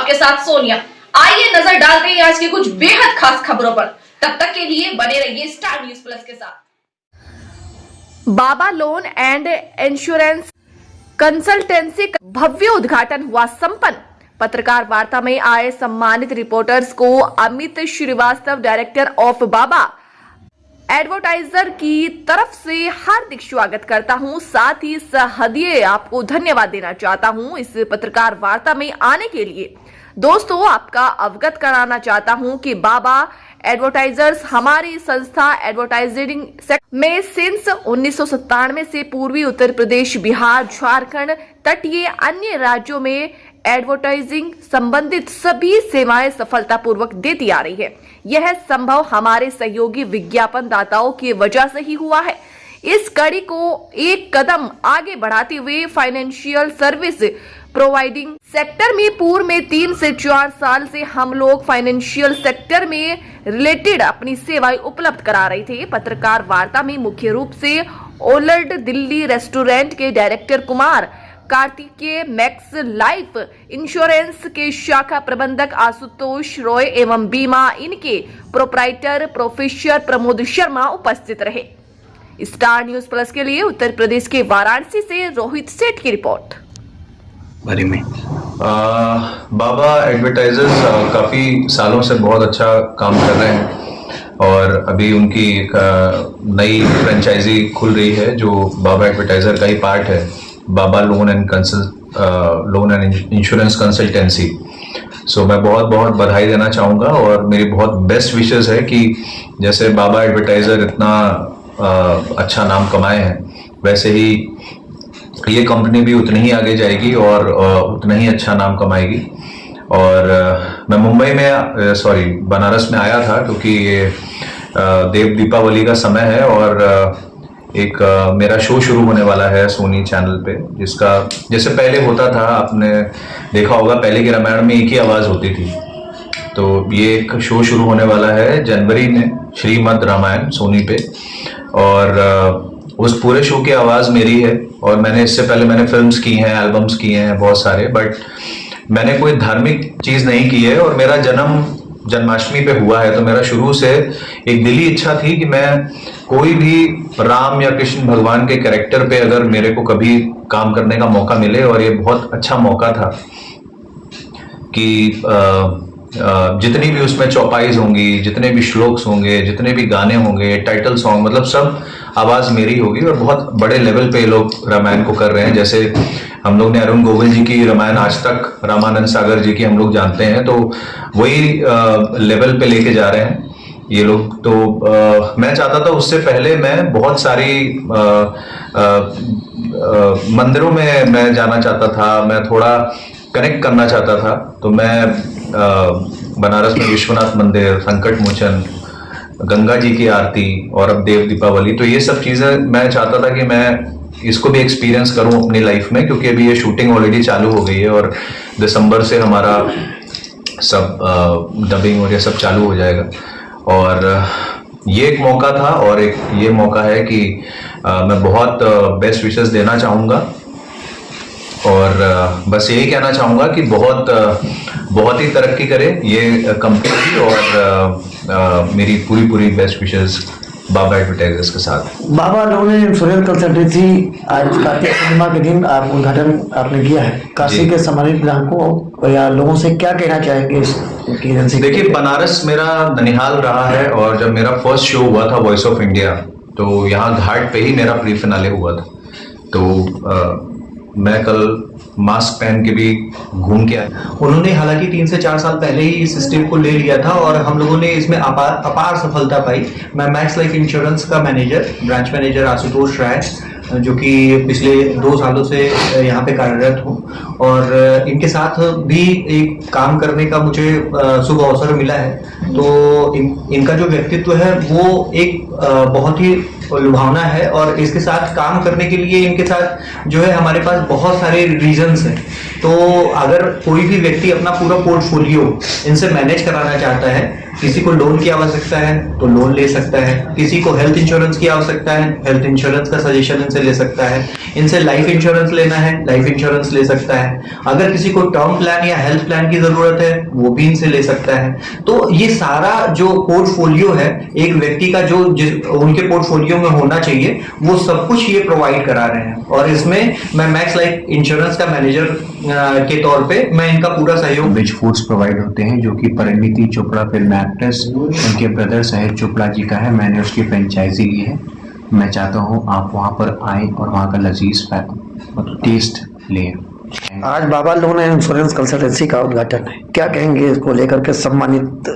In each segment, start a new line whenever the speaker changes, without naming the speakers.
आपके साथ सोनिया। आइए नजर डालते हैं आज की कुछ बेहद खास खबरों पर। तब तक के लिए बने रहिए स्टार न्यूज प्लस के साथ। बाबा लोन एंड इंश्योरेंस कंसल्टेंसी का भव्य उद्घाटन हुआ संपन्न। पत्रकार वार्ता में आए सम्मानित रिपोर्टर्स को Amit Srivastava, director of Baba advertiser की तरफ से हार्दिक स्वागत करता हूं। साथ ही सहदिये आपको धन्यवाद देना चाहता हूं इस पत्रकार वार्ता में आने के लिए। दोस्तों, आपका अवगत कराना चाहता हूं कि बाबा एडवर्टाइजर्स हमारी संस्था एडवर्टाइजिंग में सिंस 1997 से पूर्वी उत्तर प्रदेश, बिहार, झारखंड, तटीय अन्य राज्यों में एडवर्टाइजिंग संबंधित सभी सेवाएं सफलतापूर्वक देती आ रही है। यह संभव हमारे सहयोगी विज्ञापन दाताओं की वजह से ही हुआ है। इस कड़ी को एक कदम आगे बढ़ाते हुए फाइनेंशियल सर्विस प्रोवाइडिंग सेक्टर में पूर्व में 3 से 4 साल से हम लोग फाइनेंशियल सेक्टर में रिलेटेड अपनी सेवाएं उपलब्ध करा रहे थे। पत्रकार वार्ता में मुख्य रूप से ओलर्ड दिल्ली रेस्टोरेंट के director Kumar Kartikeya, max life insurance के शाखा प्रबंधक आशुतोष रॉय एवं बीमा इनके प्रोप्राइटर प्रोफेसर प्रमोद शर्मा उपस्थित रहे। स्टार न्यूज प्लस के लिए उत्तर प्रदेश के वाराणसी से रोहित सेठ की रिपोर्ट।
बारे में बाबा एडवर्टाइजर्स काफ़ी सालों से बहुत अच्छा काम कर रहे हैं और अभी उनकी एक नई फ्रेंचाइजी खुल रही है जो बाबा एडवर्टाइजर का ही पार्ट है, बाबा लोन एंड इंश्योरेंस कंसल्टेंसी। सो मैं बहुत बहुत बधाई देना चाहूँगा और मेरी बहुत बेस्ट विशेस है कि जैसे बाबा एडवर्टाइजर इतना अच्छा नाम कमाए हैं, वैसे ही ये कंपनी भी उतनी ही आगे जाएगी और उतना ही अच्छा नाम कमाएगी। और मैं मुंबई में बनारस में आया था क्योंकि ये देव दीपावली का समय है और एक मेरा शो शुरू होने वाला है सोनी चैनल पे, जिसका जैसे पहले होता था, आपने देखा होगा पहले के रामायण में एक ही आवाज़ होती थी। तो ये एक शो शुरू होने वाला है जनवरी में, श्रीमद् रामायण सोनी पे, और उस पूरे शो की आवाज़ मेरी है। और मैंने इससे पहले फिल्म्स की हैं, एल्बम्स किए हैं बहुत सारे, बट मैंने कोई धार्मिक चीज़ नहीं की है। और मेरा जन्म जन्माष्टमी पे हुआ है, तो मेरा शुरू से एक दिली इच्छा थी कि मैं कोई भी राम या कृष्ण भगवान के कैरेक्टर पे अगर मेरे को कभी काम करने का मौका मिले, और ये बहुत अच्छा मौका था कि जितनी भी उसमें चौपाईज होंगी, जितने भी श्लोक्स होंगे, जितने भी गाने होंगे, टाइटल सॉन्ग, मतलब सब आवाज़ मेरी होगी। और बहुत बड़े लेवल पे लोग रामायण को कर रहे हैं। जैसे हम लोग ने अरुण गोविल जी की रामायण आज तक, रामानंद सागर जी की हम लोग जानते हैं, तो वही लेवल पे लेके जा रहे हैं ये लोग। तो मैं चाहता था उससे पहले मैं बहुत सारी मंदिरों में मैं जाना चाहता था, मैं थोड़ा कनेक्ट करना चाहता था। तो मैं बनारस में विश्वनाथ मंदिर, संकट मोचन, गंगा जी की आरती और अब देव दीपावली, तो ये सब चीज़ें मैं चाहता था कि मैं इसको भी एक्सपीरियंस करूं अपनी लाइफ में, क्योंकि अभी ये शूटिंग ऑलरेडी चालू हो गई है और दिसंबर से हमारा सब डबिंग और ये सब चालू हो जाएगा। और ये एक मौका था और एक ये मौका है कि मैं बहुत बेस्ट विशेस देना चाहूँगा और बस यही कहना चाहूँगा कि बहुत ही तरक्की करे ये कंपनी और मेरी पूरी बेस्ट विशेस बाबा एडवर्टाइजर्स के साथ।
बाबा लोन इंश्योरेंस कंसल्टेंसी आज कार्तिक पूर्णिमा के दिन आप उद्घाटन आपने किया है। काशी के सम्मानित ग्राहकों या लोगों से क्या कहना चाहेंगे इसकी एजेंसी? देखिए,
बनारस मेरा ननिहाल रहा है और जब मेरा फर्स्ट शो हुआ था वॉइस ऑफ इंडिया, तो यहाँ घाट पे ही मेरा प्री फिनाले हुआ था। तो मैं कल मास्क पहन के भी घूम के आया।
उन्होंने हालांकि 3 से 4 साल पहले ही इस स्टेप को ले लिया था और हम लोगों ने इसमें अपार सफलता पाई। मैं मैक्स लाइफ इंश्योरेंस का ब्रांच मैनेजर आशुतोष राय, जो कि पिछले 2 सालों से यहाँ पे कार्यरत हूँ और इनके साथ भी एक काम करने का मुझे शुभ अवसर मिला है। तो इनका जो व्यक्तित्व है वो एक बहुत ही लुभावना है और इसके साथ काम करने के लिए इनके साथ जो है हमारे पास बहुत सारे रीजंस हैं। तो अगर कोई भी व्यक्ति अपना पूरा पोर्टफोलियो इनसे मैनेज कराना चाहता है, किसी को लोन की आवश्यकता है तो लोन ले सकता है, किसी को हेल्थ इंश्योरेंस की आवश्यकता है, हेल्थ इंश्योरेंस का सजेशन इनसे ले सकता है, इनसे लाइफ इंश्योरेंस लेना है, लाइफ इंश्योरेंस ले सकता है। अगर किसी को टर्म प्लान या हेल्थ प्लान की जरूरत है, वो भी इनसे ले सकता है। तो ये सारा जो पोर्टफोलियो है एक व्यक्ति का, जो उनके पोर्टफोलियो में होना चाहिए, वो सब कुछ ये प्रोवाइड करा रहे हैं। और इसमें मैं मैक्स लाइफ इंश्योरेंस का मैनेजर के तौर पे मैं इनका पूरा सहयोग।
रिच फूड्स प्रोवाइड होते हैं, जो कि परिणीति चोपड़ा फिल्म एक्ट्रेस उनके ब्रदर साहिब चोपड़ा जी का है। मैंने उसकी फ्रेंचाइजी ली है। मैं चाहता हूँ आप वहाँ पर आएँ और वहाँ का लजीज टेस्ट लें।
आज बाबा लोन एंड इंश्योरेंस कंसल्टेंसी का उद्घाटन है, क्या कहेंगे इसको लेकर के सम्मानित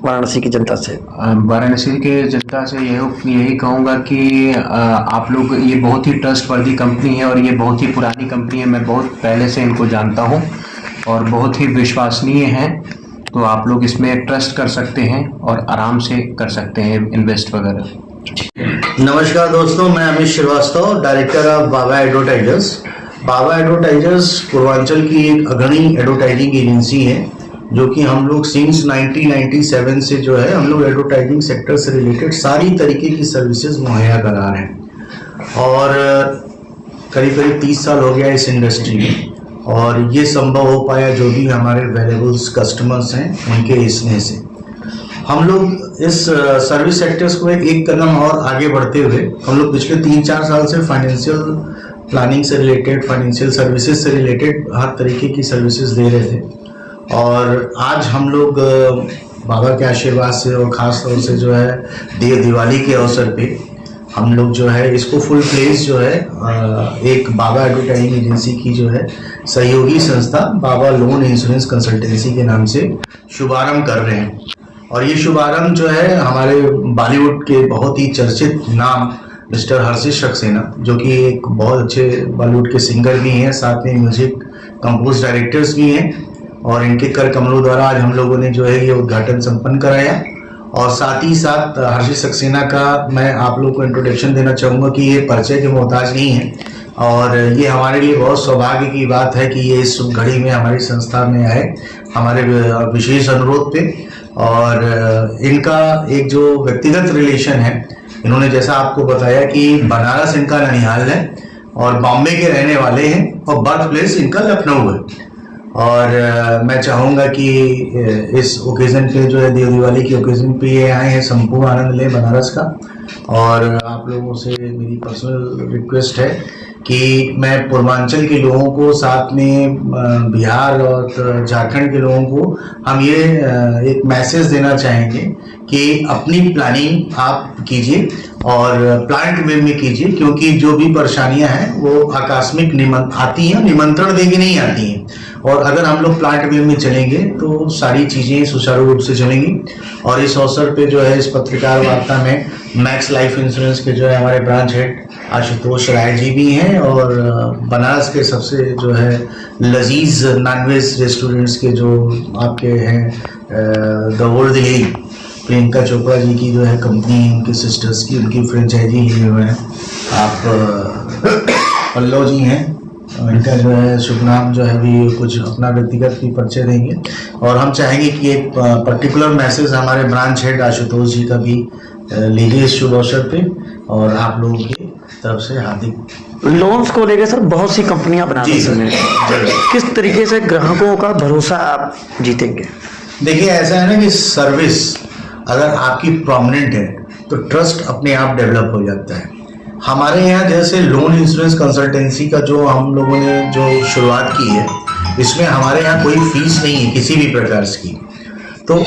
वाराणसी की जनता से?
वाराणसी के जनता से यही कहूँगा कि आप लोग, ये बहुत ही ट्रस्टवर्दी कंपनी है और ये बहुत ही पुरानी कंपनी है। मैं बहुत पहले से इनको जानता हूँ और बहुत ही विश्वसनीय है। तो आप लोग इसमें ट्रस्ट कर सकते हैं और आराम से कर सकते हैं इन्वेस्ट वगैरह।
नमस्कार दोस्तों, मैं Amit Srivastava, director of Baba advertisers. Baba advertisers Purvanchal की एक अग्रणी एडवर्टाइजिंग एजेंसी है, जो कि हम लोग सिंस 1997 से जो है हम लोग एडवर्टाइजिंग सेक्टर से रिलेटेड सारी तरीके की सर्विसेज मुहैया करा रहे हैं। और करीब करीब 30 साल हो गया इस इंडस्ट्री में, और ये संभव हो पाया जो भी हमारे वैल्यूएबल्स कस्टमर्स हैं उनके स्नेह से। हम लोग इस सर्विस सेक्टर्स को एक कदम और आगे बढ़ते हुए हम लोग पिछले 3-4 साल से फाइनेंशियल प्लानिंग से रिलेटेड, फाइनेंशियल सर्विसेज से रिलेटेड हर तरीके की सर्विसेज दे रहे थे। और आज हम लोग बाबा के आशीर्वाद से और ख़ास तौर से जो है दिवाली के अवसर पे हम लोग जो है इसको फुल प्लेस जो है एक बाबा एडवर्टाइजिंग एजेंसी की जो है सहयोगी संस्था बाबा लोन इंश्योरेंस कंसल्टेंसी के नाम से शुभारंभ कर रहे हैं। और ये शुभारंभ जो है हमारे बॉलीवुड के बहुत ही चर्चित नाम मिस्टर हर्षित सक्सेना, जो कि एक बहुत अच्छे बॉलीवुड के सिंगर भी हैं, साथ में म्यूजिक कंपोज डायरेक्टर्स भी हैं, और इनके कर कमलों द्वारा आज हम लोगों ने जो है ये उद्घाटन संपन्न कराया। और साथ ही साथ हर्षित सक्सेना का मैं आप लोग को इंट्रोडक्शन देना चाहूँगा कि ये परिचय के मोहताज नहीं है, और ये हमारे लिए बहुत सौभाग्य की बात है कि ये इस घड़ी में हमारी संस्था में आए हमारे विशेष अनुरोध पे। और इनका एक जो व्यक्तिगत रिलेशन है, इन्होंने जैसा आपको बताया कि बनारस इनका ननिहाल है और बॉम्बे के रहने वाले हैं, और बर्थ प्लेस इनका लखनऊ है। और मैं चाहूँगा कि इस ओकेज़न पे जो है दिवाली के ओकेज़न पे ये आए हैं, संपूर्ण आनंद लें बनारस का। और आप लोगों से मेरी पर्सनल रिक्वेस्ट है कि मैं पूर्वांचल के लोगों को, साथ में बिहार और झारखंड के लोगों को हम ये एक मैसेज देना चाहेंगे कि अपनी प्लानिंग आप कीजिए और प्लांट वे में कीजिए, क्योंकि जो भी परेशानियां हैं वो आकस्मिक आती हैं, निमंत्रण देके नहीं आती हैं। और अगर हम लोग प्लांट वे में चलेंगे तो सारी चीज़ें सुचारू रूप से चलेंगी। और इस अवसर पे जो है इस पत्रकार वार्ता में मैक्स लाइफ इंश्योरेंस के जो है हमारे ब्रांच हेड आशुतोष राय जी भी हैं, और बनारस के सबसे जो है लजीज नॉनवेज रेस्टोरेंट्स के जो आपके हैं द ओल्ड दिल्ली प्रियंका चोपड़ा जी की जो है कंपनी, उनके सिस्टर्स की उनकी फ्रेंचाइजी लिए हुए हैं। आप पल्लव जी हैं, इनका जो है शुभ नाम जो है भी कुछ अपना व्यक्तिगत भी परिचय देंगे। और हम चाहेंगे कि एक पर्टिकुलर मैसेज हमारे ब्रांच हेड आशुतोष जी का भी लीजिए इस शुभ अवसर पे, और आप लोगों की तरफ से हार्दिक।
लोन्स को लेकर सर बहुत सी कंपनियां बना रही हैं, किस तरीके से ग्राहकों का भरोसा आप जीतेंगे?
देखिए, ऐसा है ना कि सर्विस अगर आपकी प्रोमिनेंट है तो ट्रस्ट अपने आप डेवलप हो जाता है। हमारे यहाँ जैसे लोन इंश्योरेंस कंसल्टेंसी का जो हम लोगों ने जो शुरुआत की है, इसमें हमारे यहाँ कोई फीस नहीं है किसी भी प्रकार की। तो